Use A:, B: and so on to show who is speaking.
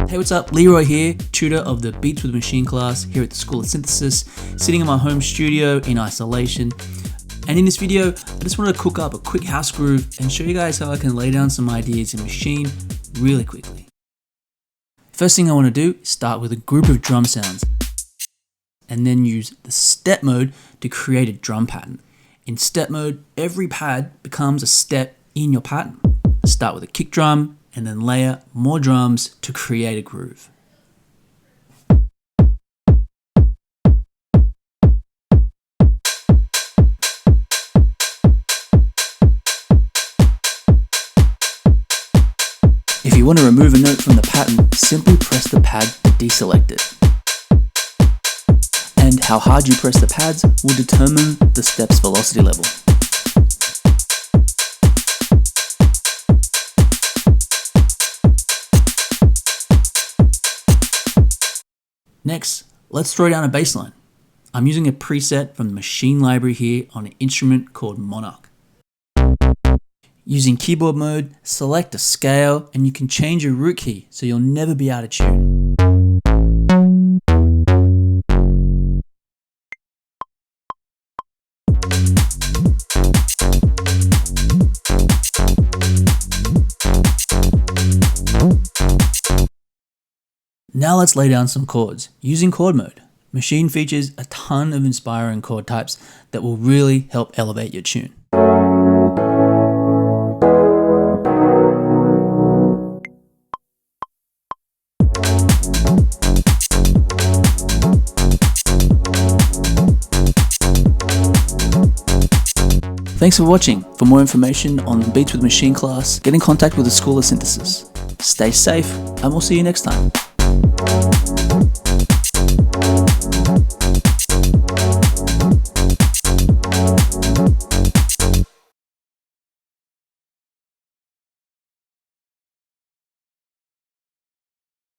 A: Hey, what's up? Leroy here, tutor of the Beats with Machine class here at the School of Synthesis, sitting in my home studio in isolation. And in this video, I just wanted to cook up a quick house groove and show you guys how I can lay down some ideas in Maschine really quickly. First thing I want to do is start with a group of drum sounds and then use the step mode to create a drum pattern. In step mode, every pad becomes a step in your pattern. Start with a kick drum and then layer more drums to create a groove. If you want to remove a note from the pattern, simply press the pad to deselect it. And how hard you press the pads will determine the step's velocity level. Next, let's throw down a bass line. I'm using a preset from the Maschine library here on an instrument called Monarch. Using keyboard mode, select a scale and you can change your root key so you'll never be out of tune. Now let's lay down some chords using chord mode. Maschine features a ton of inspiring chord types that will really help elevate your tune. Thanks for watching. For more information on the Beats with Maschine class, get in contact with the School of Synthesis. Stay safe, and we'll see you next time.